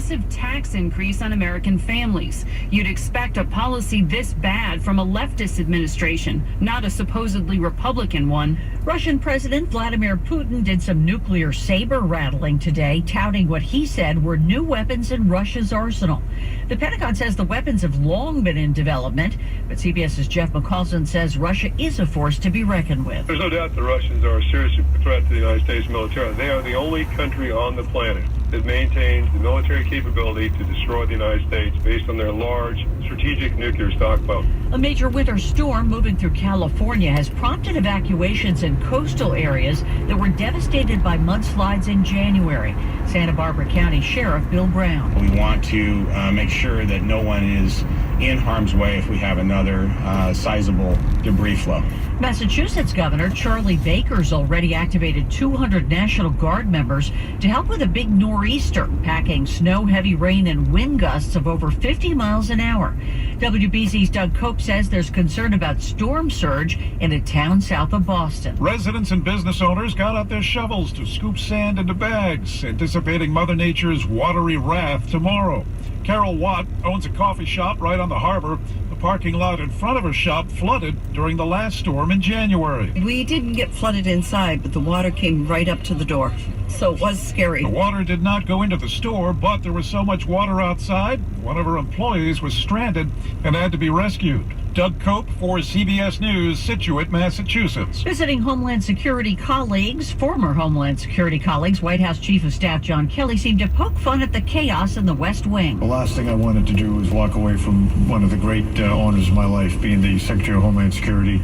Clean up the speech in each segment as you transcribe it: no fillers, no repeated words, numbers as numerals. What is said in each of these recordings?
massive tax increase on American families. You'd expect a policy this bad from a leftist administration, not a supposedly Republican one. Russian President Vladimir Putin did some nuclear saber rattling today, touting what he said were new weapons in Russia's arsenal. The Pentagon says the weapons have long been in development, but CBS's Jeff McCausland says Russia is a force to be reckoned with. There's no doubt the Russians are a serious threat to the United States military. They are the only country on the planet that maintains the military capability to destroy the United States based on their large strategic nuclear stockpile. A major winter storm moving through California has prompted evacuations in coastal areas that were devastated by mudslides in January. Santa Barbara County Sheriff Bill Brown. We want to make sure that no one is in harm's way if we have another sizable debris flow. Massachusetts Governor Charlie Baker's already activated 200 National Guard members to help with a big nor'easter, packing snow, heavy rain, and wind gusts of over 50 miles an hour. WBZ's Doug Cope says there's concern about storm surge in a town south of Boston. Residents and business owners got out their shovels to scoop sand into bags, anticipating Mother Nature's watery wrath tomorrow. Carol Watt owns a coffee shop right on the harbor. The parking lot in front of her shop flooded during the last storm in January. We didn't get flooded inside, but the water came right up to the door. So it was scary. The water did not go into the store, but there was so much water outside, one of her employees was stranded and had to be rescued. Doug Cope for CBS News, Situate, Massachusetts. Visiting Homeland Security colleagues, former Homeland Security colleagues, White House Chief of Staff John Kelly seemed to poke fun at the chaos in the West Wing. The last thing I wanted to do was walk away from one of the great honors of my life, being the Secretary of Homeland Security.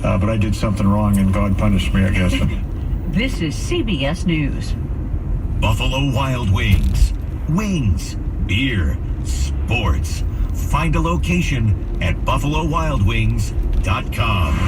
But I did something wrong and God punished me, I guess. This is CBS News. Buffalo Wild Wings. Wings, beer, sports. Find a location at buffalowildwings.com.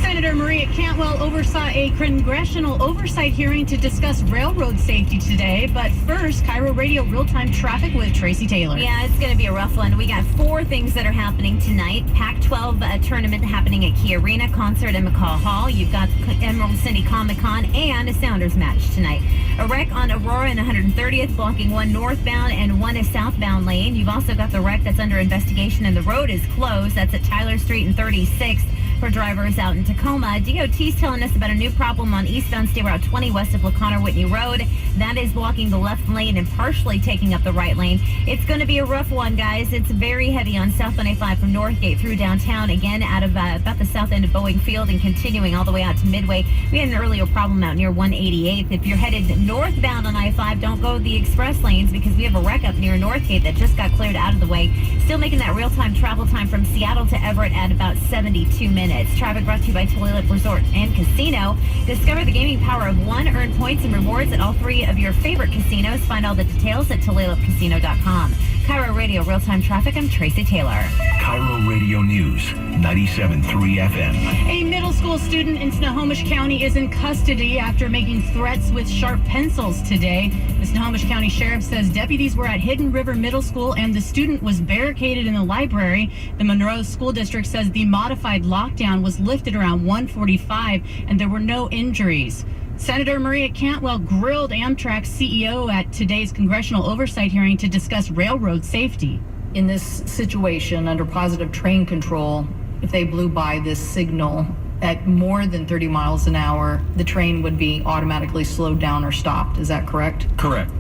Senator Maria Cantwell oversaw a congressional oversight hearing to discuss railroad safety today. But first, Cairo Radio real-time traffic with Tracy Taylor. Yeah, it's going to be a rough one. We got 4 things that are happening tonight. Pac-12 tournament happening at Key Arena, concert in McCaw Hall. You've got Emerald City Comic-Con and a Sounders match tonight. A wreck on Aurora and 130th, blocking one northbound and one southbound lane. You've also got the wreck that's under investigation and the road is closed. That's at Tyler Street and 36th. For drivers out in Tacoma. DOT's telling us about a new problem on eastbound State Route 20 west of LaConner Whitney Road. That is blocking the left lane and partially taking up the right lane. It's going to be a rough one, guys. It's very heavy on southbound A5 from Northgate through downtown, again out of about the south end of Boeing Field and continuing all the way out to Midway. We had an earlier problem out near 188th. If you're headed northbound on I-5, don't go the express lanes because we have a wreck up near Northgate that just got cleared out of the way. Still making that real-time travel time from Seattle to Everett at about 72 minutes. Traffic brought to you by Tulalip Resort and Casino. Discover the gaming power of one. Earn points and rewards at all 3 of your favorite casinos. Find all the details at TulalipCasino.com. Cairo Radio real-time traffic. I'm Tracy Taylor. Cairo Radio News, 97.3 FM. A middle school student in Snohomish County is in custody after making threats with sharp pencils today. The Snohomish County Sheriff says deputies were at Hidden River Middle School and the student was barricaded in the library. The Monroe School District says the modified lockdown was lifted around 1:45 and there were no injuries. Senator Maria Cantwell grilled Amtrak's CEO at today's congressional oversight hearing to discuss railroad safety. In this situation, under positive train control, if they blew by this signal at more than 30 miles an hour, the train would be automatically slowed down or stopped. Is that correct? Correct.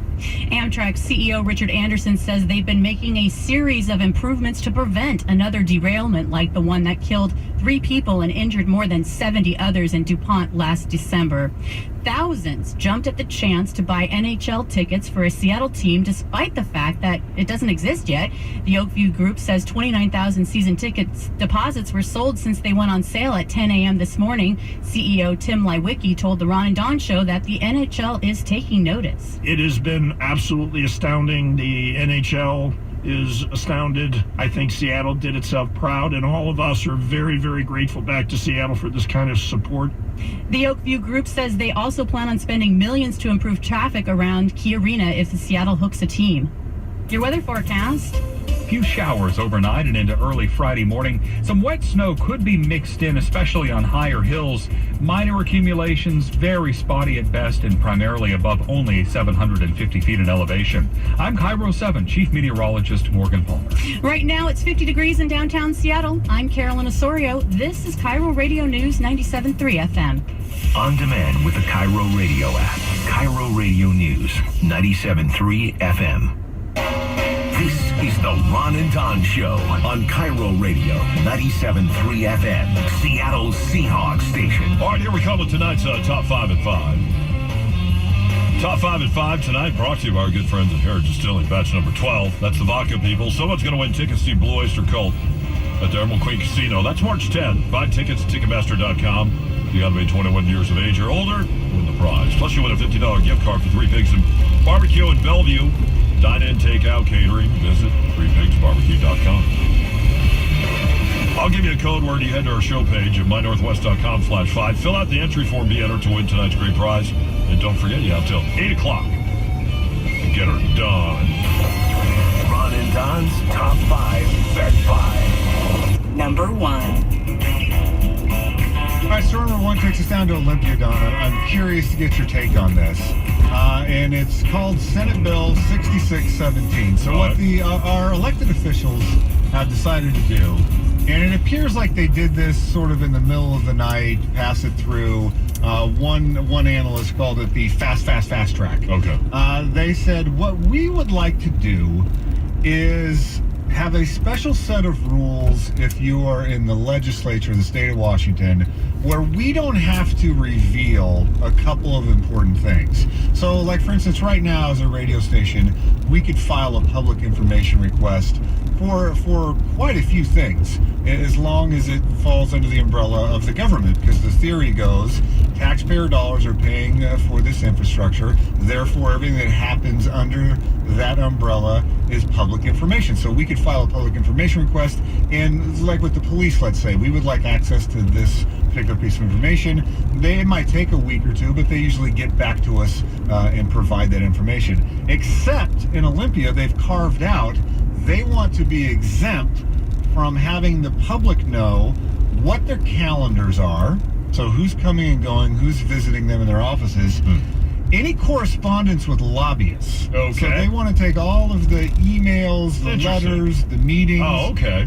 Amtrak CEO Richard Anderson says they've been making a series of improvements to prevent another derailment like the one that killed 3 people and injured more than 70 others in DuPont last December. Thousands jumped at the chance to buy NHL tickets for a Seattle team despite the fact that it doesn't exist yet. The Oakview Group says 29,000 season tickets deposits were sold since they went on sale at 10 a.m. this morning. CEO Tim Lewicki told the Ron and Don Show that the NHL is taking notice. It has been absolutely astounding. The NHL is astounded. I think Seattle did itself proud, and all of us are very, very grateful back to Seattle for this kind of support. The Oakview Group says they also plan on spending millions to improve traffic around Key Arena if the Seattle hooks a team. Your weather forecast. few showers overnight and into early Friday morning. Some wet snow could be mixed in, especially on higher hills. Minor accumulations, very spotty at best, and primarily above only 750 feet in elevation. I'm Cairo 7 Chief Meteorologist Morgan Palmer. Right now it's 50 degrees in downtown Seattle. I'm Carolyn Osorio. This is Cairo Radio News 97.3 FM. On demand with the Cairo Radio app. Cairo Radio News 97.3 FM. This is the Ron and Don Show on Cairo Radio 97.3 FM, Seattle's Seahawks station. All right, here we come with tonight's Top 5 at 5. Top 5 at 5 tonight brought to you by our good friends at Heritage Distilling, batch number 12. That's the vodka people. Someone's going to win tickets to Blue Oyster Cult at the Emerald Queen Casino. That's March 10th. Buy tickets at Ticketmaster.com. You got to be 21 years of age or older, win the prize. Plus, you win a $50 gift card for Three Pigs and Barbecue in Bellevue. Dine-in, takeout, catering. Visit threepigsbarbecue.com. I'll give you a code word. You head to our show page at mynorthwest.com /5. Fill out the entry form. Be entered to win tonight's great prize. And don't forget, you have till 8 o'clock to get her done. Ron and Don's Top 5 at 5. Number 1. All right, story number 1 takes us down to Olympia, Donna. I'm curious to get your take on this. And it's called Senate Bill 6617. So what our elected officials have decided to do, and it appears like they did this sort of in the middle of the night, pass it through. One analyst called it the fast track. Okay. They said what we would like to do is have a special set of rules if you are in the legislature of the state of Washington where we don't have to reveal a couple of important things. So, like, for instance, right now as a radio station, we could file a public information request for quite a few things, as long as it falls under the umbrella of the government, because the theory goes taxpayer dollars are paying for this infrastructure, therefore everything that happens under that umbrella is public information. So we could file a public information request, and like with the police, let's say, we would like access to this particular piece of information. It might take a week or two, but they usually get back to us and provide that information. Except in Olympia, they've carved out, they want to be exempt from having the public know what their calendars are, so who's coming and going, who's visiting them in their offices, any correspondence with lobbyists. Okay. So they want to take all of the emails, the letters, the meetings,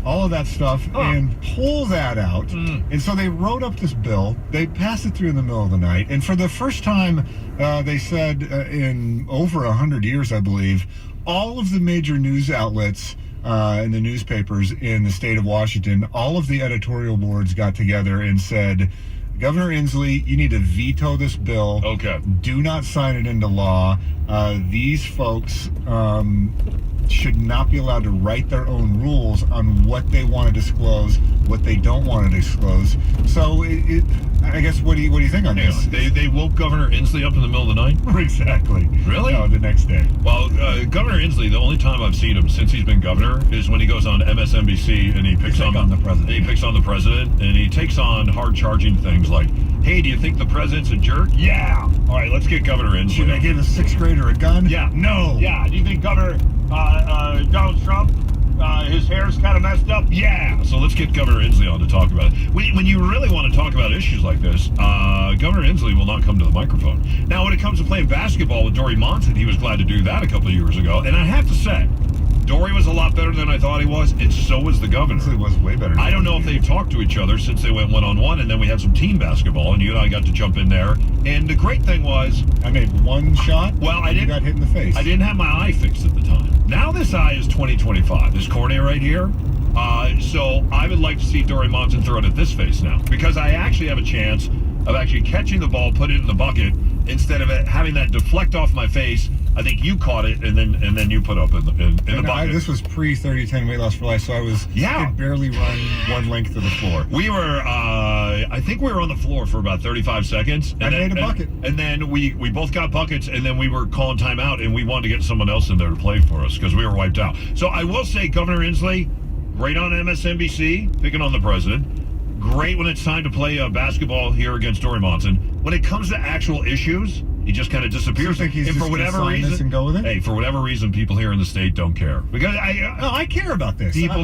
all of that stuff, and pull that out. And so they wrote up this bill. They passed it through in the middle of the night. And for the first time, they said in over 100 years, I believe, all of the major news outlets and the newspapers in the state of Washington, all of the editorial boards got together and said, Governor Inslee, you need to veto this bill. Okay. Do not sign it into law. These folks should not be allowed to write their own rules on what they want to disclose, what they don't want to disclose. So, I guess, what do you think on this? They woke Governor Inslee up in the middle of the night? Exactly. Really? No, the next day. Well, Governor Inslee, the only time I've seen him since he's been governor is when he goes on MSNBC and he picks on the president. He picks on the president, and he takes on hard-charging things like, hey, do you think the president's a jerk? Yeah. All right, let's get Governor Inslee. Should I give a 6th grader a gun? Yeah. No. Yeah. Do you think Governor Donald Trump, his hair's kind of messed up? Yeah. So let's get Governor Inslee on to talk about it. When you really want to talk about issues like this, Governor Inslee will not come to the microphone. Now, when it comes to playing basketball with Dory Monson, he was glad to do that a couple of years ago. And I have to say, Dory was a lot better than I thought he was, and so was the governor. He was way better. I don't know if they've talked to each other since they went one-on-one, and then we had some team basketball, and you and I got to jump in there. And the great thing was, I made one shot. Well, I got hit in the face. I didn't have my eye fixed at the time. Now this eye is 20/25. This cornea right here. So I would like to see Dory Monson throw it at this face now, because I actually have a chance of actually catching the ball, put it in the bucket, instead of it having that deflect off my face. I think you caught it, and then you put up in the bucket. This was pre-30-10 weight loss for life, so I could barely run one length of the floor. We were, I think we were on the floor for about 35 seconds. And I made a bucket. And then we both got buckets, and then we were calling timeout, and we wanted to get someone else in there to play for us because we were wiped out. So I will say, Governor Inslee, great on MSNBC, picking on the president. Great when it's time to play basketball here against Dory Monson. When it comes to actual issues, He just kind of disappears. So you think he's and just for gonna whatever sign reason, this and go with it? Hey, for whatever reason, people here in the state don't care. Because I care about this. People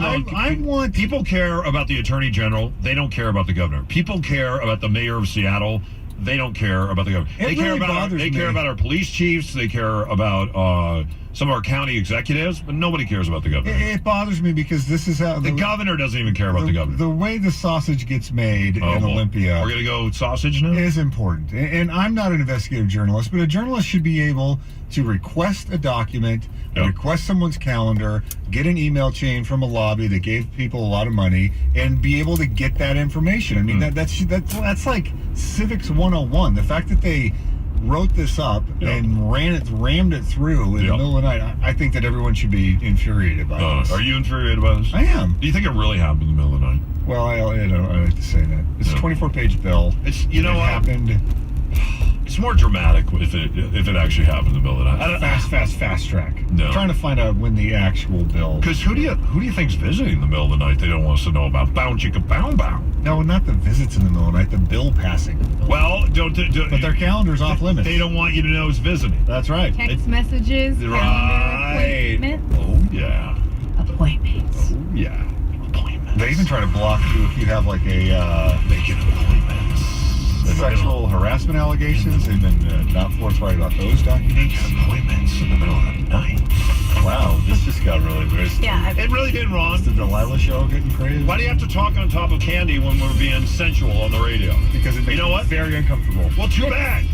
care about the Attorney General. They don't care about the governor. People care about the mayor of Seattle. They don't care about the governor. They care about our police chiefs. They care about some of our county executives, but nobody cares about the governor. It bothers me because this is how the governor doesn't even care about the governor. The way the sausage gets made in Olympia, we're gonna go sausage now, is important. And I'm not an investigative journalist, but a journalist should be able to request a document, request someone's calendar, get an email chain from a lobby that gave people a lot of money, and be able to get that information. I mean, that's like civics 101. The fact that they wrote this up and rammed it through in the middle of the night, I think that everyone should be infuriated by this. Are you infuriated by this? I am. Do you think it really happened in the middle of the night? Well, I like to say that. It's a 24-page bill. It happened. It's more dramatic if it actually happened in the middle of the night. Fast track. No. I'm trying to find out when the actual bill. Because who do you think's visiting in the middle of the night? They don't want us to know about. Bow chicka bow bow. No, not the visits in the middle of the night. The bill passing. Well, don't. But their calendar's off limits. They don't want you to know who's visiting. That's right. Text messages, calendar, appointment. Oh yeah. Appointments. Oh yeah. Appointments. They even try to block you if you have like a making appointments. Sexual harassment allegations. They've been not forthright about those documents. Appointments in the middle of the night. Wow, this just got really weird. Yeah, it really did, Ron. It's the Delilah show getting crazy. Why do you have to talk on top of Candy when we're being sensual on the radio? Because it makes me very uncomfortable. Well, too bad.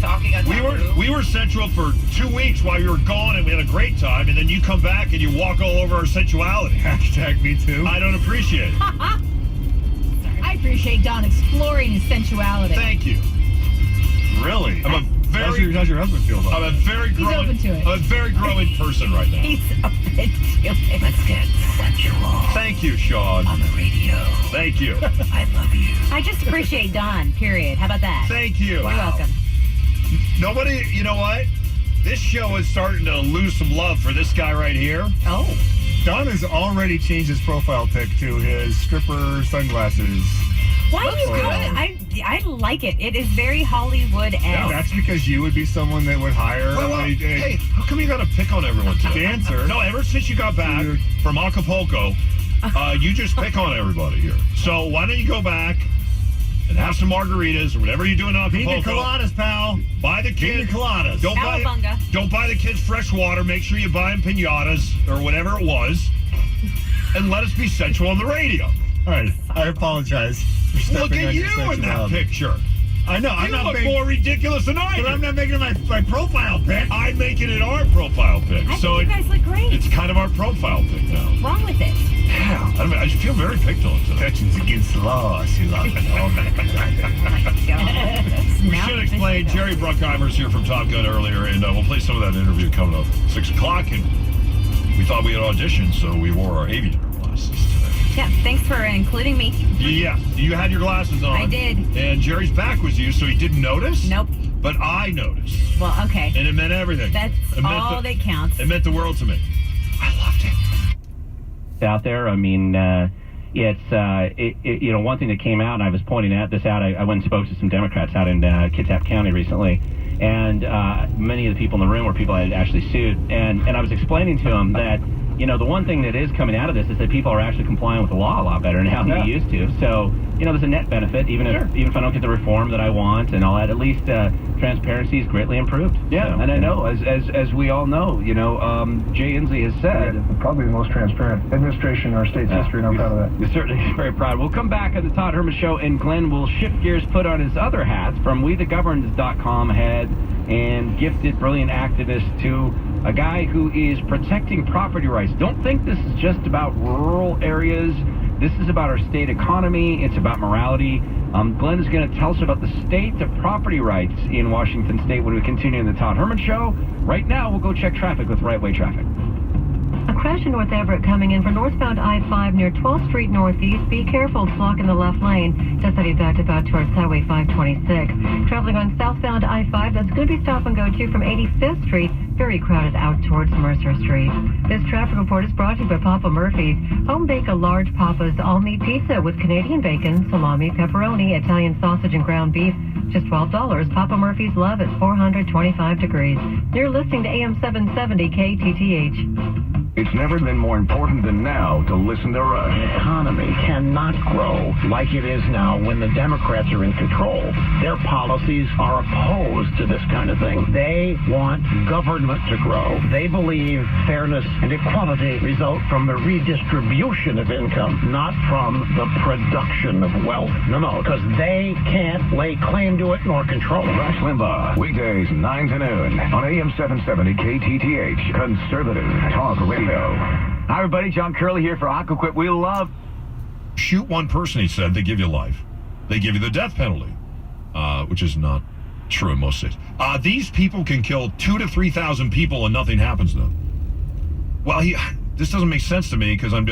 Talking on We were sensual for 2 weeks while you were gone, and we had a great time, and then you come back and you walk all over our sensuality. Hashtag me too. I don't appreciate it. I appreciate Don exploring his sensuality. Thank you. Really? How's your husband feel about it? I'm a very growing, open to it. I'm a very growing person right now. He's open to it. Let's get sensual. Thank you, Sean. On the radio. Thank you. I love you. I just appreciate Don, period. How about that? Thank you. You're welcome. Nobody, you know what? This show is starting to lose some love for this guy right here. Oh. Don has already changed his profile pic to his stripper sunglasses. Why are you doing it? I like it. It is very Hollywood-esque. Yeah, that's because you would be someone that would hire hey, how come you got to pick on everyone today? Dancer. No, ever since you got back from Acapulco, you just pick on everybody here. So why don't you go back and have some margaritas or whatever you do in Acapulco. Pina coladas, pal. Buy the kids. Pina coladas. Don't buy the kids fresh water. Make sure you buy them pinatas or whatever it was. And let us be sensual on the radio. All right. I apologize for stepping Look at on you your in that picture. I know. I'm not look more ridiculous than I do. But I'm not making it my profile pic. I'm making it our profile pic. I think you guys look great. It's kind of our profile pic now. What's wrong with it? Yeah. I feel very picked on today. Protections against the law. She loves it. Oh my God. We should explain. Jerry Bruckheimer's here from Top Gun earlier, and we'll play some of that interview coming up 6 o'clock. And we thought we had auditioned, so we wore our aviator glasses today. Yeah, thanks for including me. Yeah, you had your glasses on. I did. And Jerry's back was you, so he didn't notice? Nope. But I noticed. Well, okay. And it meant everything. That's all that counts. It meant the world to me. I loved it. Out there, I mean, it's one thing that came out, and I was pointing this out. I went and spoke to some Democrats out in Kitsap County recently, and many of the people in the room were people I had actually sued, and I was explaining to them that, the one thing that is coming out of this is that people are actually complying with the law a lot better now than they used to. So, there's a net benefit, even if I don't get the reform that I want and all that, at least transparency is greatly improved. Yeah, so, and I know, as we all know, Jay Inslee has said, probably the most transparent administration in our state's history, and I'm proud of that. We're certainly very proud. We'll come back on the Todd Herman Show, and Glenn will shift gears, put on his other hats from WeTheGoverned.com head and gifted, brilliant activist to a guy who is protecting property rights. Don't think this is just about rural areas. This is about our state economy. It's about morality. Glenn is going to tell us about the state of property rights in Washington State when we continue in the Todd Herman Show. Right now, we'll go check traffic with Right Way Traffic. A crash in North Everett coming in for northbound I-5 near 12th Street Northeast. Be careful, it's blocking the left lane. Just heading back towards Highway 526. Traveling on southbound I-5, that's going to be stop and go to from 85th Street very crowded out towards Mercer Street. This traffic report is brought to you by Papa Murphy's. Home bake a large Papa's all-meat pizza with Canadian bacon, salami, pepperoni, Italian sausage, and ground beef. Just $12. Papa Murphy's Love at 425 degrees. You're listening to AM 770 KTTH. It's never been more important than now to listen to Rush. The economy cannot grow like it is now when the Democrats are in control. Their policies are opposed to this kind of thing. They want government to grow. They believe fairness and equality result from the redistribution of income, not from the production of wealth. No, because they can't lay claim to it nor control it. Rush Limbaugh, weekdays 9 to noon on AM 770 KTTH, Conservative Talk Radio. Hi, everybody. John Curley here for AquaQuip. We love... Shoot one person, he said, they give you life. They give you the death penalty, which is not true in most states. These people can kill 2,000 to 3,000 people and nothing happens to them. Well, this doesn't make sense to me because I'm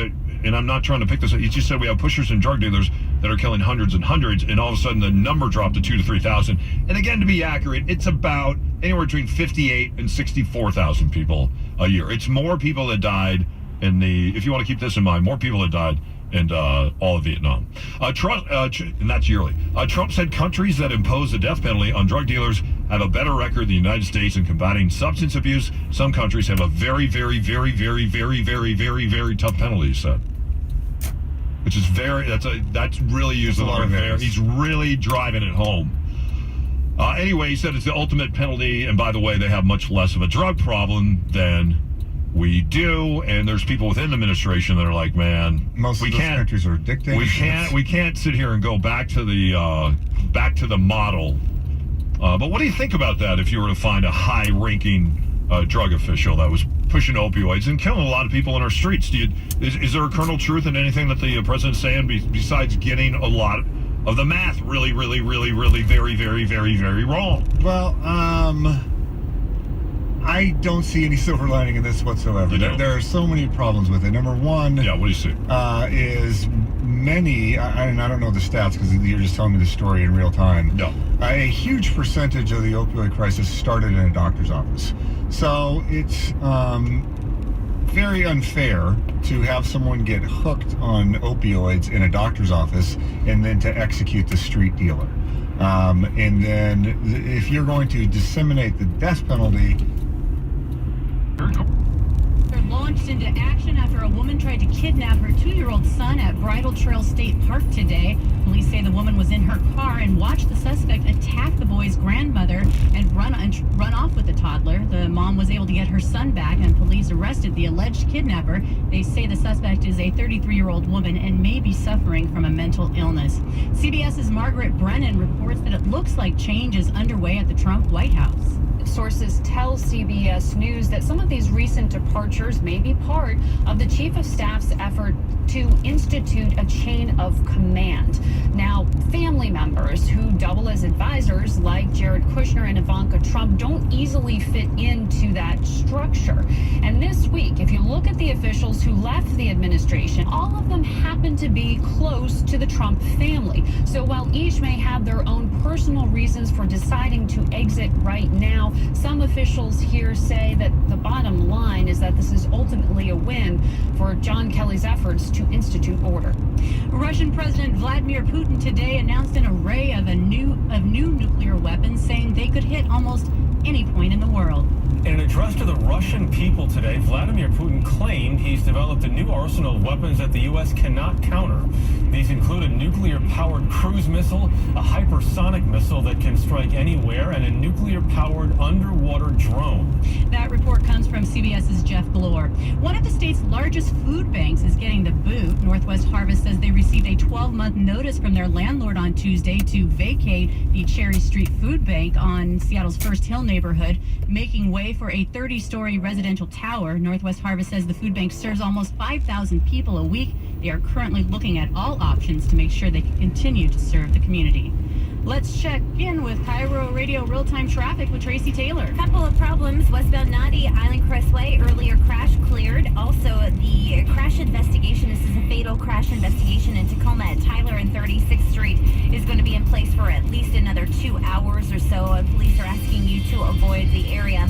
not trying to pick this up. He just said we have pushers and drug dealers that are killing hundreds and hundreds, and all of a sudden the number dropped to 2,000 to 3,000. And again, to be accurate, it's about anywhere between 58 and 64,000 people a year. It's more people that died if you want to keep this in mind, more people that died in all of Vietnam. Trump, and that's yearly. Trump said countries that impose the death penalty on drug dealers have a better record than the United States in combating substance abuse. Some countries have a very, very, very, very, very, very, very, very tough penalty, he said. Which is that's really using the word fair. He's really driving it home. Anyway, he said it's the ultimate penalty, and by the way, they have much less of a drug problem than we do, and there's people within the administration that are like, man, most of those countries are dictatorships. We can't sit here and go back to the model. But what do you think about that if you were to find a high-ranking drug official that was pushing opioids and killing a lot of people in our streets? Is there a kernel of truth in anything that the president's saying besides getting a lot of the math really, really, really, really, very, very, very, very wrong? Well, I don't see any silver lining in this whatsoever. There are so many problems with it. Number one, what do you see? Is many, and I don't know the stats because you're just telling me the story in real time. No. A huge percentage of the opioid crisis started in a doctor's office. So it's very unfair to have someone get hooked on opioids in a doctor's office and then to execute the street dealer. And then if you're going to disseminate the death penalty... They're launched into action after a woman tried to kidnap her 2-year-old son at Bridle Trail State Park today. Police say the woman was in her car and watched the suspect attack the boy's grandmother and run off with the toddler. The mom was able to get her son back, and police arrested the alleged kidnapper. They say the suspect is a 33-year-old woman and may be suffering from a mental illness. CBS's Margaret Brennan reports that it looks like change is underway at the Trump White House. Sources tell CBS News that some of these recent departures may be part of the chief of staff's effort to institute a chain of command. Now, family members who double as advisors, like Jared Kushner and Ivanka Trump, don't easily fit into that structure. And this week, if you look at the officials who left the administration, all of them happen to be close to the Trump family. So while each may have their own personal reasons for deciding to exit right now, some officials here say that the bottom line is that this is ultimately a win for John Kelly's efforts to institute order. Russian President Vladimir Putin today announced an array of new nuclear weapons, saying they could hit almost any point in the world. In an address to the Russian people today, Vladimir Putin claimed he's developed a new arsenal of weapons that the U.S. cannot counter. These include a nuclear-powered cruise missile, a hypersonic missile that can strike anywhere, and a nuclear-powered underwater drone. That report comes from CBS's Jeff Glor. One of the state's largest food banks is getting the boot. Northwest Harvest says they received a 12-month notice from their landlord on Tuesday to vacate the Cherry Street Food Bank on Seattle's First Hill neighborhood, making way for a 30-story residential tower. Northwest Harvest says the food bank serves almost 5,000 people a week. They are currently looking at all options to make sure they can continue to serve the community. Let's check in with Cairo Radio real-time traffic with Tracy Taylor. Couple of problems. Westbound Nadi, Island Crestway, earlier crash cleared. Also, the crash investigation. This is a fatal crash investigation in Tacoma at Tyler and 36th Street is going to be in place for at least another 2 hours or so. Police are asking you to avoid the area.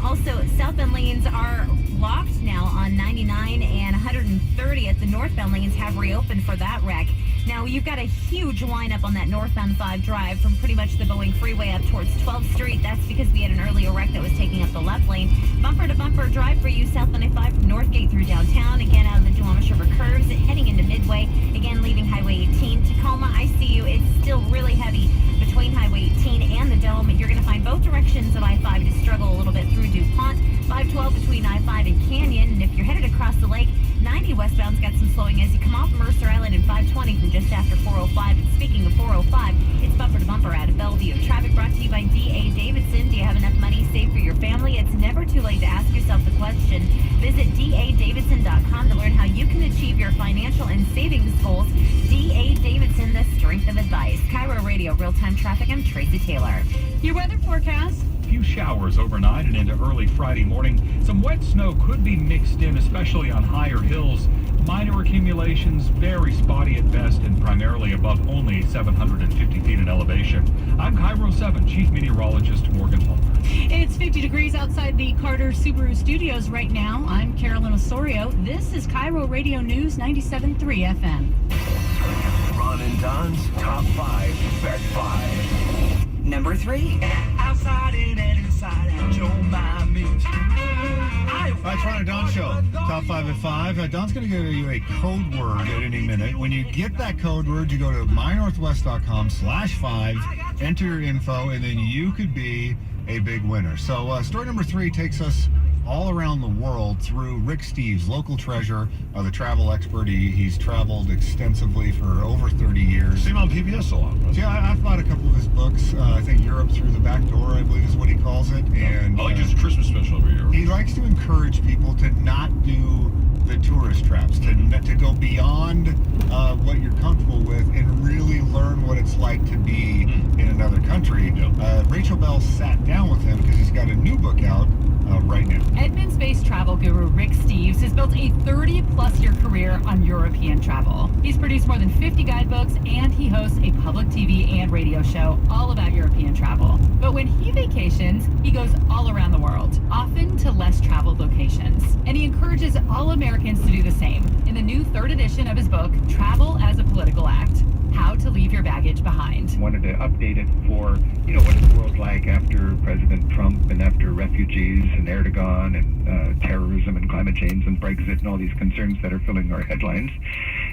Also, southbound lanes are locked now on 99 and 130 at the northbound lanes have reopened for that wreck. Now, you've got a huge lineup on that northbound 5 drive from pretty much the Boeing Freeway up towards 12th Street. That's because we had an earlier wreck that was taking up the left lane. Bumper-to-bumper drive for you, southbound I-5 from Northgate through downtown. Again, out of the Duwamish River curves, heading into Midway. Again, leaving Highway 18. Tacoma, I see you. It's still really heavy between Highway 18 and the Dome. You're going to find both directions of I-5 to struggle a little bit through DuPont. 512 between I-5 and Canyon. And if you're headed across the lake, 90 westbound's got some slowing as you come off Mercer Island and 520 from just after 405. And speaking of 405, it's bumper to bumper out of Bellevue. Traffic brought to you by D.A. Davidson. Do you have enough money saved for your family? It's never too late to ask yourself the question. Visit DADavidson.com to learn how you can achieve your financial and savings goals. D.A. Davidson, the strength of advice. Cairo Radio, real-time traffic. I'm Tracy Taylor. Your weather forecast. Few showers overnight and into early Friday morning. Some wet snow could be mixed in, especially on higher hills. Minor accumulations, very spotty at best, and primarily above only 750 feet in elevation. I'm Cairo 7 Chief Meteorologist Morgan Palmer. It's 50 degrees outside the Carter Subaru Studios right now. I'm Carolyn Osorio. This is Cairo Radio News 97.3 FM. Ron and Don's Top 5 Bet 5. Number 3. Outside in and inside out your mind means. That's Ron and Don Show. Top 5 at 5. Don's going to give you a code word at any minute. When you get that code word, you go to mynorthwest.com/5, enter your info, and then you could be a big winner. So story number 3 takes us all around the world through Rick Steves, local treasure, the travel expert. He's traveled extensively for over 30 years. See him on PBS a lot. Right? Yeah, I've bought a couple of his books. I think Europe Through the Back Door, I believe is what he calls it. And I like his Christmas special every year. He likes to encourage people to not do the tourist traps, to go beyond what you're comfortable with and really learn what it's like to be in another country. Rachel Bell sat down with him because he's got a new book out right now. Edmonds-based travel guru Rick Steves has built a 30-plus-year career on European travel. He's produced more than 50 guidebooks, and he hosts a public TV and radio show all about European travel. But when he vacations, he goes all around the world, often to less traveled locations. And he encourages all Americans to do the same. In the new 3rd edition of his book, Travel as a Political Act, How to Leave Your Baggage Behind. Wanted to update it for, what is the world like after President Trump and after refugees and Erdogan and terrorism and climate change and Brexit and all these concerns that are filling our headlines.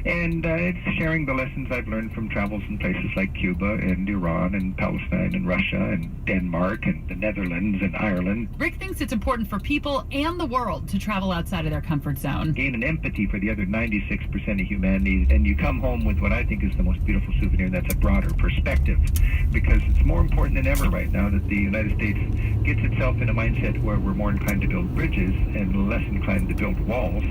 And it's sharing the lessons I've learned from travels in places like Cuba and Iran and Palestine and Russia and Denmark and the Netherlands and Ireland. Rick thinks it's important for people and the world to travel outside of their comfort zone. Gain an empathy for the other 96% of humanity, and you come home with what I think is the most beautiful souvenir, and that's a broader perspective. Because it's more important than ever right now that the United States gets itself in a mindset where we're more inclined to build bridges and less inclined to build walls.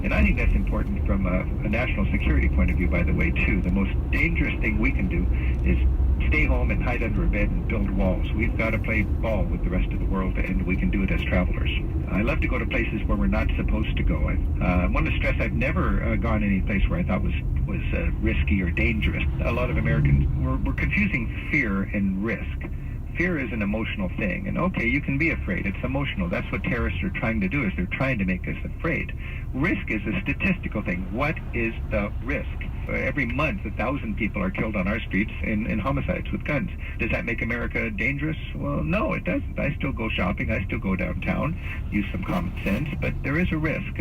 And I think that's important from a national security point of view, by the way, too. The most dangerous thing we can do is stay home and hide under a bed and build walls. We've got to play ball with the rest of the world, and we can do it as travelers. I love to go to places where we're not supposed to go. I want to stress I've never gone any place where I thought was risky or dangerous. A lot of Americans, we're confusing fear and risk. Fear is an emotional thing, and okay, you can be afraid. It's emotional. That's what terrorists are trying to do, is they're trying to make us afraid. Risk is a statistical thing. What is the risk? Every month, 1,000 people are killed on our streets in homicides with guns. Does that make America dangerous? Well, no, it doesn't. I still go shopping. I still go downtown, use some common sense, but there is a risk.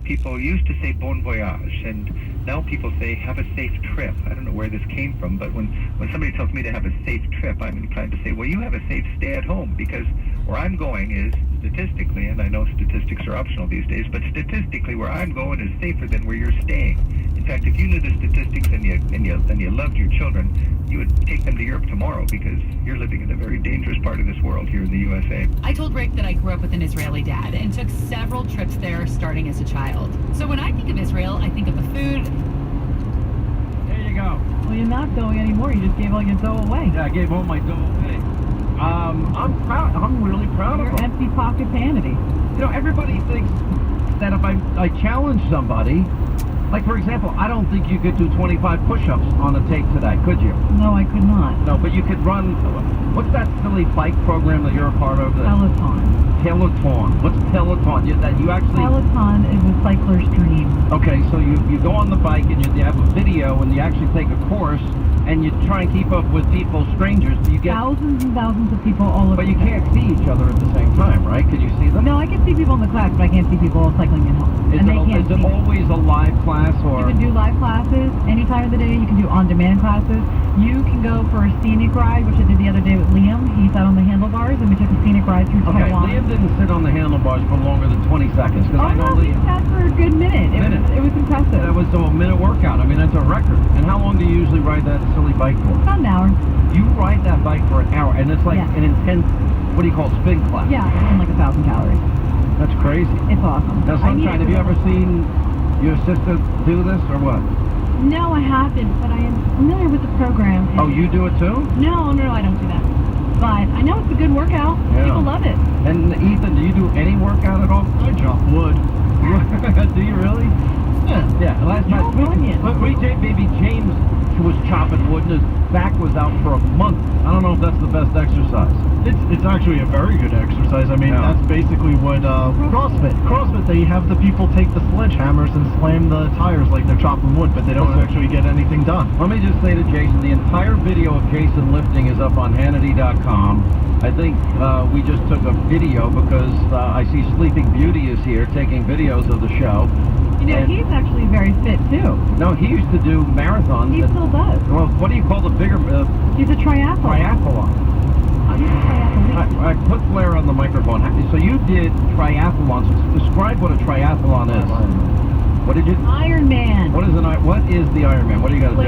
People used to say bon voyage, and now people say have a safe trip. I don't know where this came from, but when somebody tells me to have a safe trip, I'm inclined to say, well, you have a safe stay at home, because where I'm going is statistically, and I know statistics are optional these days, but statistically where I'm going is safer than where you're staying. In fact, if you knew the statistics and you loved your children, you would take them to Europe tomorrow, because you're living in a very dangerous part of this world here in the USA. I told Rick that I grew up with an Israeli dad and took several trips there starting as a child. So when I think of Israel, I think of the food. There you go. Well, you're not going anymore. You just gave all your dough away. Yeah, I gave all my dough away. I'm proud. I'm really proud of Your them. empty pocket vanity. Everybody thinks that if I challenge somebody, Like, for example, I don't think you could do 25 push-ups on a tape today, could you? No, I could not. No, but you could run, what's that silly bike program that you're a part of? Peloton. Peloton. What's Peloton? You actually... Peloton is a cycler's dream. Okay, so you go on the bike and you have a video and you actually take a course and you try and keep up with people, strangers. You get thousands and thousands of people all over. But you can't see each other at the same time, right? Can you see them? No, I can see people in the class, but I can't see people cycling in home. Is it always a live class or? You can do live classes any time of the day. You can do on-demand classes. You can go for a scenic ride, which I did the other day with Liam. He sat on the handlebars and we took a scenic ride through Taiwan. Liam didn't sit on the handlebars for longer than 20 seconds. Oh, no, he sat for a good minute. It was impressive. That was a minute workout. I mean, that's a record. And how long do you usually ride that silly bike for? About an hour. You ride that bike for an hour, and it's like an intense, what do you call it, spin class? Yeah, and like 1,000 calories. That's crazy. It's awesome. Now, Sunshine, have you ever seen your sister do this, or what? No, I haven't, but I am familiar with the program. Oh, you do it too? No, I don't do that. But I know it's a good workout. Yeah. People love it. And Ethan, do you do any workout at all? I chop wood. Do you really? Yeah. Last night, baby James was chopping wood and his back was out for a month. I don't know if that's the best exercise. It's actually a very good exercise. I mean, that's basically what CrossFit, they have the people take the sledgehammers and slam the tires like they're chopping wood, but they don't actually get anything done. Let me just say to Jason, the entire video of Jason lifting is up on Hannity.com. I think we just took a video because I see Sleeping Beauty is here taking videos of the show. You know, he's actually very fit too. No, he used to do marathons. He still does. Well, what do you call the bigger? He's a triathlon. Triathlon. He's a triathlete. I put Blair on the microphone. So you did triathlons. Describe what a triathlon is. What did you? Ironman. What is the Ironman? What do you got to do?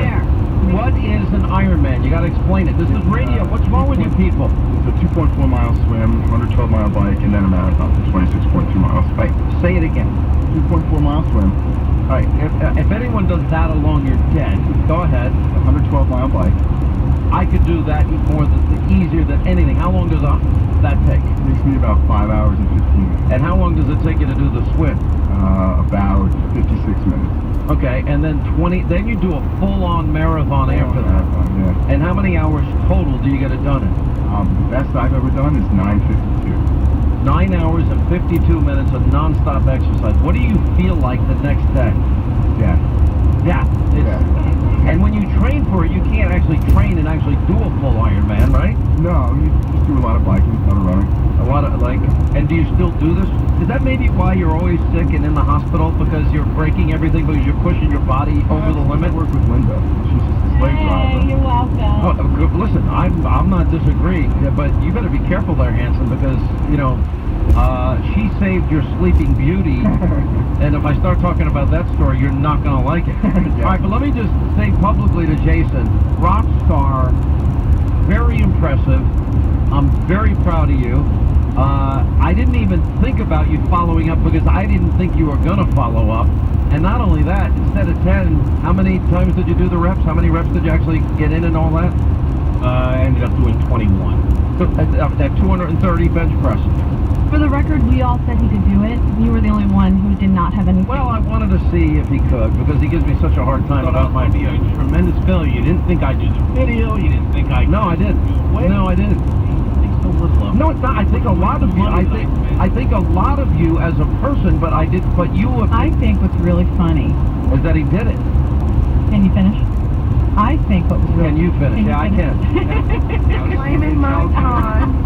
What is an Ironman? You got to explain it. This is radio. What's wrong with you people? It's a 2.4 mile swim, 112 mile bike, and then a marathon for 26.2 miles. Right. Say it again. 2.4 mile swim. All right. If anyone does that alone, you're dead. Go ahead. 112 mile bike. I could do that easier than anything. How long does that take? It takes me about 5 hours and 15 minutes. And how long does it take you to do the swim? About 56 minutes. Okay, and then then you do a full-on marathon after that. Yeah. And how many hours total do you get it done in? The best I've ever done is 9:52. 9 hours and 52 minutes of non-stop exercise. What do you feel like the next day? Yeah. And when you train for it, you can't actually train and actually do a full Ironman, right? No, you just do a lot of biking, a lot of running. A lot of, and do you still do this? Is that maybe why you're always sick and in the hospital? Because you're breaking everything because you're pushing your body over the limit? I work with Linda. She's just a slave driver. You're welcome. Oh, listen, I'm not disagreeing, but you better be careful there, Hanson, because, she saved your Sleeping Beauty, and if I start talking about that story, you're not going to like it. Yeah. All right, but let me just say publicly to Jason, rock star, very impressive. I'm very proud of you. I didn't even think about you following up because I didn't think you were going to follow up. And not only that, instead of 10, how many times did you do the reps? How many reps did you actually get in and all that? I ended up doing 21. So, at 230 bench press. For the record, we all said he could do it. You were the only one who did not have anything. Well, I wanted to see if he could because he gives me such a hard time about my... be a tremendous failure. You didn't think I'd do the video. You didn't think I... No, I didn't. No, I didn't. So little of no, it's not. I think a lot of you. I think a lot of you as a person, but I did. But you. I think what's really funny is that he did it. Can you finish? I think what was really. Can you finish? Yeah, I can. Blaming my time.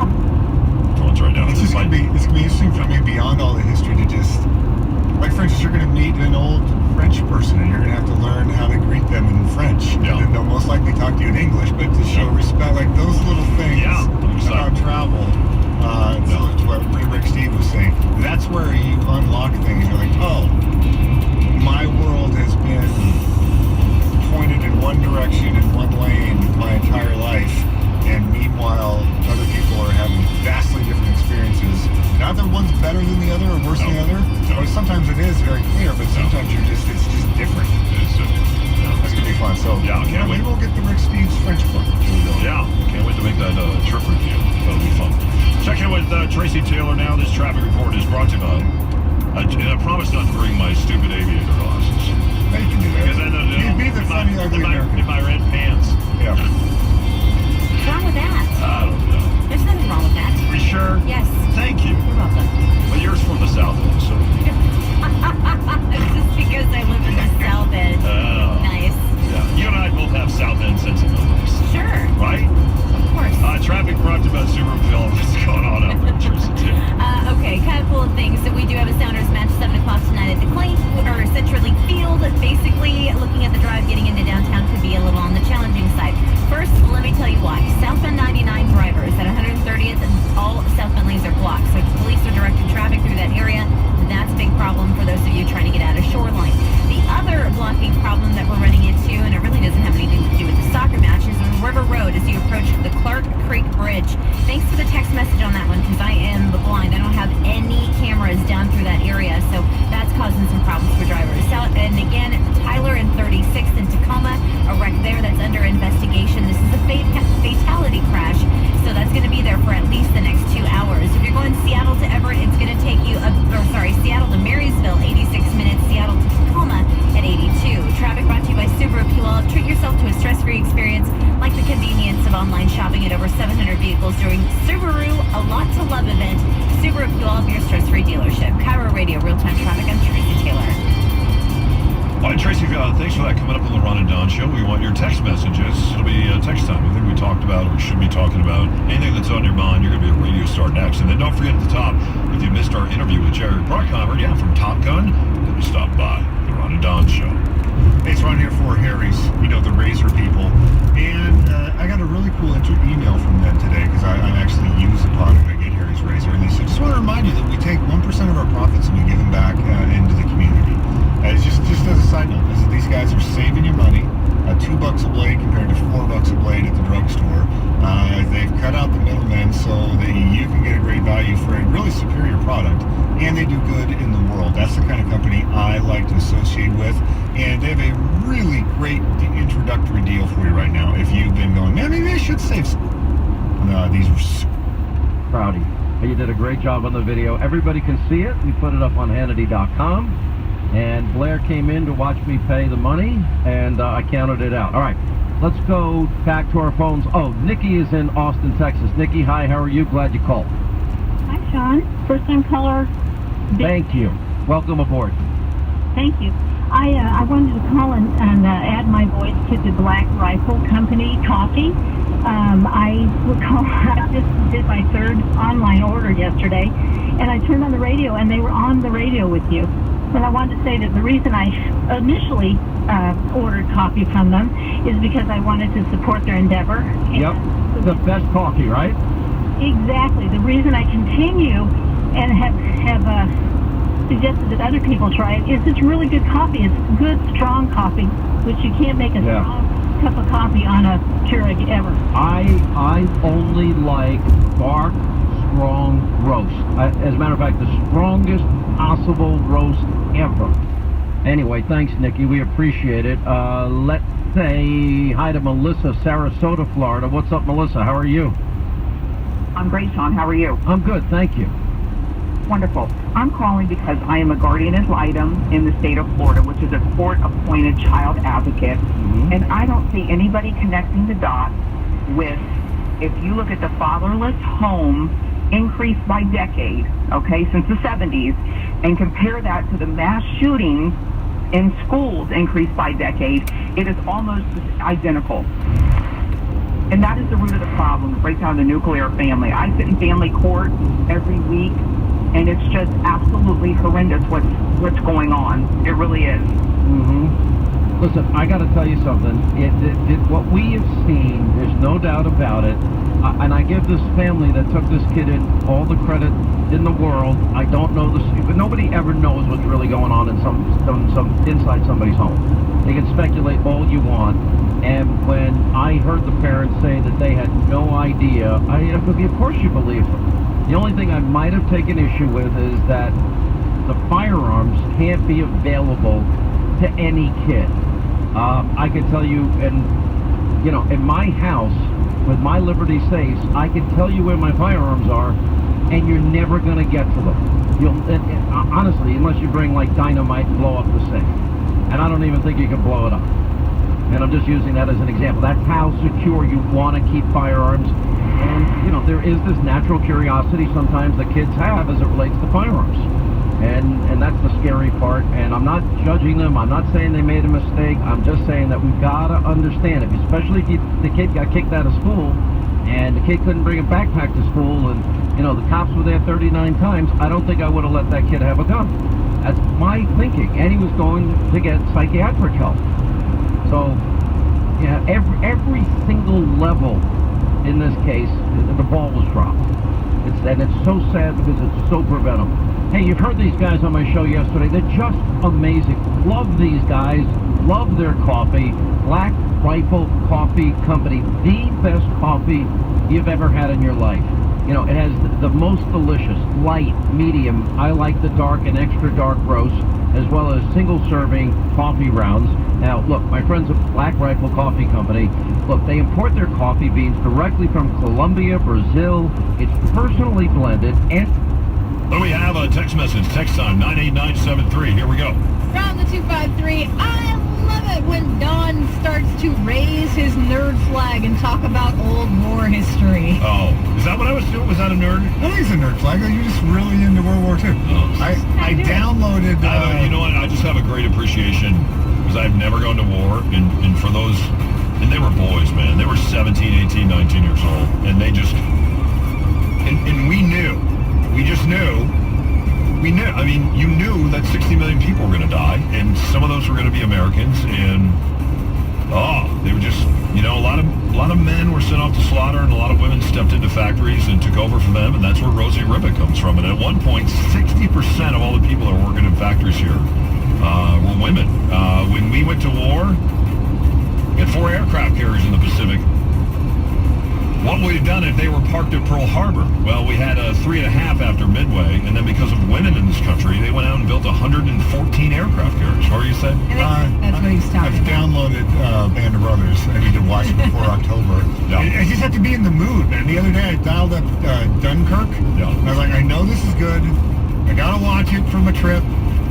Right now. It's gonna be interesting for me beyond all the history to just, like, for instance, you're gonna meet an old French person and you're gonna have to learn how to greet them in French. Yeah. And then they'll most likely talk to you in English, but to show respect, like those little things about travel. So what Rick Steve was saying, that's where you unlock things. You're like, oh, my world has been pointed in one direction in one lane my entire life. And meanwhile, other people are having vastly different experiences. Not that one's better than the other or worse than the other. Or sometimes it is very clear, but sometimes it's just different. That's gonna be fun. So maybe we'll get the Rick Steves French book. Yeah, can't wait to make that trip review. That'll be fun. Check in with Tracy Taylor now. This traffic report is brought to you by. And I promise not to bring my stupid aviator glasses. You can do that. Because I know Be the funny, ugly American. in my red pants. Yeah. What's wrong with that? I don't know. There's nothing wrong with that. Are you sure? Yes. Thank you. You're welcome. Well, yours from the south end, so. Just because I live in the South End. Nice. Yeah. You and I both have south end sensibilities. Sure. Right? Of course. Traffic brought to you by Subaru. What's going on out there in Jersey, too? Okay, kind of full of things. So we do have a Sounders match 7 o'clock tonight at the Central League Field. Basically, looking at the drive getting into downtown could be a little on the challenging side. First, let me tell you why. Southbound 99 drivers at 130th, and all southbound lanes are blocked. So police are directing traffic through that area. That's a big problem for those of you trying to get out of Shoreline. The other blocking problem that we're running into, and it really doesn't have anything to do with the soccer match, is on River Road as you approach the Clark Creek Bridge. Thanks for the text message on that one, because I am blind. I don't have any cameras down through that area, so that's causing some problems for drivers. And again, Tyler and 36th in Tacoma, a wreck there that's under investigation. This is a fatality crash, so that's going to be there for at least the next 2 hours. If you're going Seattle to Everett, it's going to take you, Seattle to Marysville, 86 minutes. Seattle to Tacoma at 82. Traffic brought to you by Subaru Puyallup. Treat yourself to a stress-free experience like the convenience of online shopping at over 700 vehicles during Subaru A Lot to Love event. Subaru Puyallup, your stress-free dealership. Cairo Radio, real-time traffic. I'm Tracy Taylor. All right, Tracy, thanks for that. Coming up on the Ron and Don Show, we want your text messages. It'll be text time. I think we talked about, or we should be talking about, anything that's on your mind. You're going to be a radio star next. And then don't forget at the top, if you missed our interview with Jerry Bruckheimer, from Top Gun, then you stop by the Ron and Don Show. Hey, it's Ron here for Harry's, the razor people. And I got a really cool email from them today, because I actually use the product. I get Harry's razor. And they said, just want to remind you that we take 1% of our profits and we give them back into the community. Just as a side note, these guys are saving you money. $2 a blade compared to $4 a blade at the drugstore. They've cut out the middlemen so that you can get a great value for a really superior product, and they do good in the world. That's the kind of company I like to associate with, and they have a really great introductory deal for you right now. If you've been going, man, maybe I should save some. No, these are Proud of you. You did a great job on the video. Everybody can see it. We put it up on Hannity.com. And Blair came in to watch me pay the money, and I counted it out. All right, let's go back to our phones. Oh, Nikki is in Austin, Texas. Nikki, hi, how are you? Glad you called. Hi, Sean. First-time caller. Thank you. Welcome aboard. Thank you. I wanted to call and add my voice to the Black Rifle Company coffee. I just did my third online order yesterday, and I turned on the radio, and they were on the radio with you. And I wanted to say that the reason I initially ordered coffee from them is because I wanted to support their endeavor. Yep, the best coffee, right? Exactly. The reason I continue and have suggested that other people try it is it's really good coffee. It's good, strong coffee, which you can't make a strong cup of coffee on a Keurig ever. I only like dark, strong roast. As a matter of fact, the strongest possible roast ever. Anyway, thanks, Nikki. We appreciate it. Let's say hi to Melissa, Sarasota, Florida. What's up, Melissa? How are you? I'm great, Sean. How are you? I'm good, thank you. Wonderful. I'm calling because I am a guardian ad litem in the state of Florida, which is a court-appointed child advocate, and I don't see anybody connecting the dots with, if you look at the fatherless home increased by decade, okay, since the 70s, and compare that to the mass shootings in schools increased by decade, it is almost identical. And that is the root of the problem. It breaks down the nuclear family. I sit in family court every week, and it's just absolutely horrendous what's going on. It really is. Listen, I got to tell you something. What we have seen, there's no doubt about it. And I give this family that took this kid in all the credit in the world. I don't know this, but nobody ever knows what's really going on in some inside somebody's home. You can speculate all you want. And when I heard the parents say that they had no idea, of course you believe them. The only thing I might have taken issue with is that the firearms can't be available to any kid. I can tell you, in my house, with my Liberty safes, I can tell you where my firearms are, and you're never going to get to them. Honestly, unless you bring like dynamite and blow up the safe. and I don't even think you can blow it up. And I'm just using that as an example. That's how secure you want to keep firearms. And, you know, there is this natural curiosity sometimes that kids have as it relates to firearms. And that's the scary part. And I'm not judging them. I'm not saying they made a mistake. I'm just saying that we've got to understand it, especially if the kid got kicked out of school and the kid couldn't bring a backpack to school and, you know, the cops were there 39 times. I don't think I would have let that kid have a gun. That's my thinking. And he was going to get psychiatric help. So, yeah, every single level in this case, the ball was dropped. And it's so sad because it's so preventable. Hey, you've heard these guys on my show yesterday. They're just amazing. Love these guys. Love their coffee. Black Rifle Coffee Company. The best coffee you've ever had in your life. You know, it has the most delicious, light, medium. I like the dark and extra dark roast, as well as single-serving coffee rounds. Now, look, my friends at Black Rifle Coffee Company, look, they import their coffee beans directly from Colombia, Brazil. It's personally blended and... What do we have? A text message. Text time, 98973. Here we go. From the 253, I love it when Don starts to raise his nerd flag and talk about old war history. Oh, is that what I was doing? Was that a nerd? I think it's a nerd flag. You're just really into World War II. Oh. I downloaded... you know what? I just have a great appreciation because I've never gone to war. And for those... And they were boys, man. They were 17, 18, 19 years old. And they just... And we knew. We just knew. We knew. I mean, you knew that 60 million people were going to die, and some of those were going to be Americans, and they were just, you know, a lot of men were sent off to slaughter, and a lot of women stepped into factories and took over for them, and that's where Rosie Ribbit comes from. And at one point, 60% of all the people that were working in factories here were women. When we went to war, we had 4 aircraft carriers in the Pacific. What would have done if they were parked at Pearl Harbor? Well, we had 3.5 after Midway, and then because of women in this country, they went out and built 114 aircraft carriers. What were you saying? That's what he's talking I've downloaded Band of Brothers. I need to watch it before October. Yeah. I just have to be in the mood, man. The other day I dialed up Dunkirk. Yeah. And I was like, I know this is good. I gotta watch it from a trip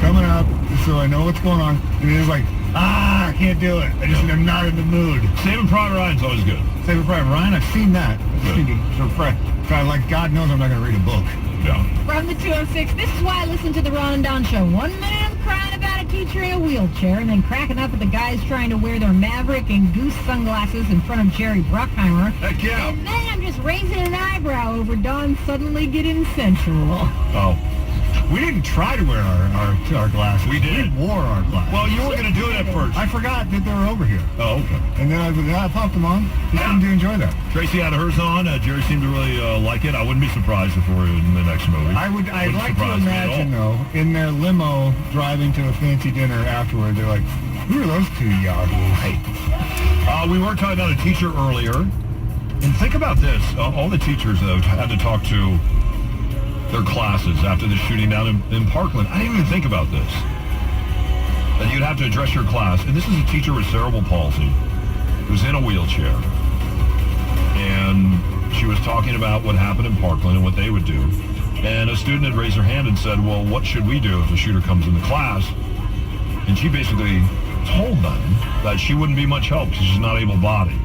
coming up, so I know what's going on. And it was like, I can't do it. I'm not in the mood. Saving Private Ryan's always good. Saving Private Ryan, I've seen that. Like, God knows I'm not going to read a book. Yeah. From the 206, this is why I listen to the Ron and Don Show. 1 minute I'm crying about a teacher in a wheelchair, and then cracking up at the guys trying to wear their Maverick and Goose sunglasses in front of Jerry Bruckheimer. Heck yeah. And then I'm just raising an eyebrow over Don suddenly getting sensual. Oh. We didn't try to wear our glasses. We did. We wore our glasses. Well, you were going to do it at first. I forgot that they were over here. Oh, okay. And then I popped them on. He seemed to enjoy that. Tracy had hers on. Jerry seemed to really like it. I wouldn't be surprised if we were in the next movie. I'd like to imagine, though, in their limo driving to a fancy dinner afterward, they're like, who are those 2 yahoos? We were talking about a teacher earlier. And think about this. All the teachers that have had to talk to their classes after the shooting down in Parkland. I didn't even think about this. That you'd have to address your class. And this is a teacher with cerebral palsy who's in a wheelchair. And she was talking about what happened in Parkland and what they would do. And a student had raised her hand and said, well, what should we do if a shooter comes in the class? And she basically told them that she wouldn't be much help because she's not able-bodied.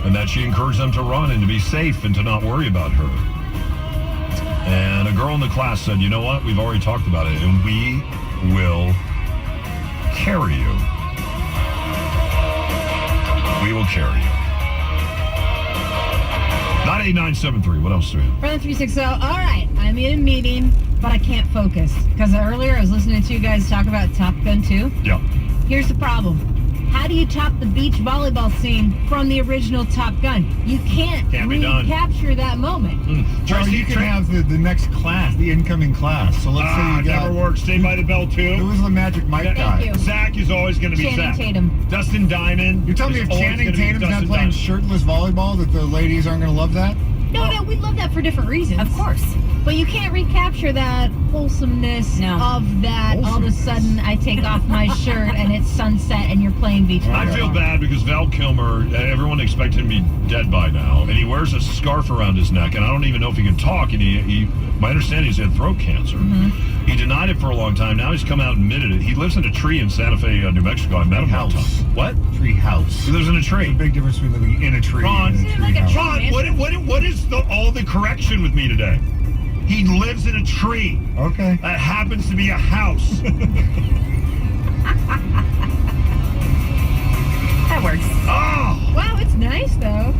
And that she encouraged them to run and to be safe and to not worry about her. And a girl in the class said, you know what? We've already talked about it, and we will carry you. We will carry you. 98973. What else do we have? From the 360, all right, I'm in a meeting, but I can't focus. Because earlier I was listening to you guys talk about Top Gun 2. Yeah. Here's the problem. How do you top the beach volleyball scene from the original Top Gun? You can't recapture that moment. Well, you can have the next class, the incoming class. So let's say you got... never worked. Stay by the Bell, too. Who was the Magic Mike guy? Thank you. Zach is always going to be Channing Zach. Tatum. Dustin Diamond. You're telling me if Channing Tatum's not playing shirtless volleyball, that the ladies aren't going to love that? No, we love that for different reasons. Of course. But you can't recapture that wholesomeness of that. All of a sudden, I take off my shirt and it's sunset and you're playing beach volleyball. I feel bad because Val Kilmer, everyone expected him to be dead by now, and he wears a scarf around his neck, and I don't even know if he can talk, and he my understanding is he had throat cancer. He denied it for a long time. Now he's come out and admitted it. He lives in a tree in Santa Fe, New Mexico. I met him one time. What? Tree house. He lives in a tree. There's a big difference between living in a tree Ron, and in a tree house. Ron, what is all the correction with me today? He lives in a tree. Okay. That happens to be a house. That works. Oh! Wow, it's nice, though.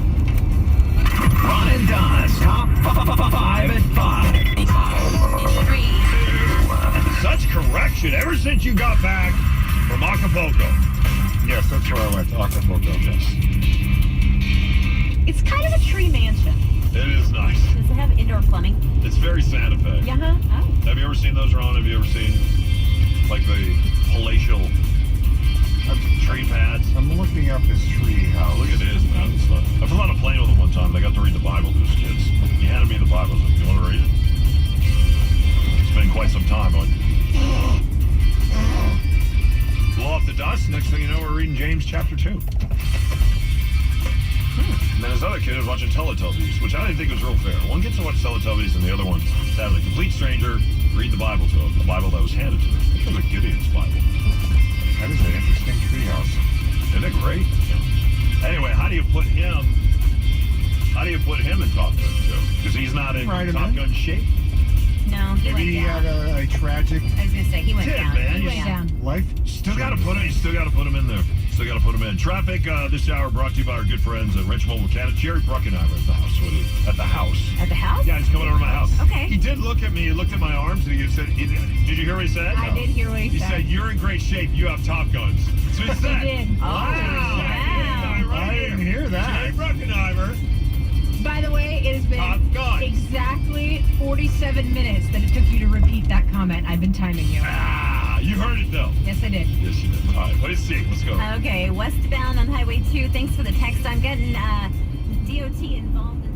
Ron and Don's Top 5 at 5. Such correction ever since you got back from Acapulco. Yes, that's where I went, to Acapulco. Yes. It's kind of a tree mansion. It is nice. Does it have indoor plumbing? It's very Santa Fe. Yeah. Oh. Have you ever seen those, Ron? Have you ever seen, like, the palatial tree pads? I'm looking up his tree house. Look at this, man. I flew on a plane with him one time. They got to read the Bible to his kids. He handed me the Bible. I was like, you want to read it? It's been quite some time. I'm like, blow off the dust. Next thing you know, we're reading James chapter 2. And then his other kid was watching Teletubbies, which I didn't think was real fair. One gets to watch Teletubbies, and the other one had a complete stranger read the Bible to him, the Bible that was handed to him. It was like Gideon's Bible. That is an interesting treehouse. Isn't it great? Anyway, how do you put him in Top Gun 2? Because he's not in Top Gun shape. No, he Maybe he went down. had a tragic I was going to say, he went down. Man. He went down. life. Still got to put him in there. Still got to put him in. Traffic this hour brought to you by our good friends at Richmond Mechanic. Jerry Bruckenheimer at the house. At the house? At the house? Yeah, he's coming over to my house. Okay. He did look at me. He looked at my arms and he said, did you hear what he said? I did hear what he He said. said, you're in great shape. You have Top Guns. That's what he said. He did. Wow. I didn't hear that. Jerry Bruckenheimer. By the way, it has Top been Gun. exactly 47 minutes that it took you to repeat that comment. I've been timing you. You heard it, though. Yes, I did. Yes, you did. All right, what is it? Let's go. Okay, westbound on Highway 2. Thanks for the text. I'm getting DOT involved.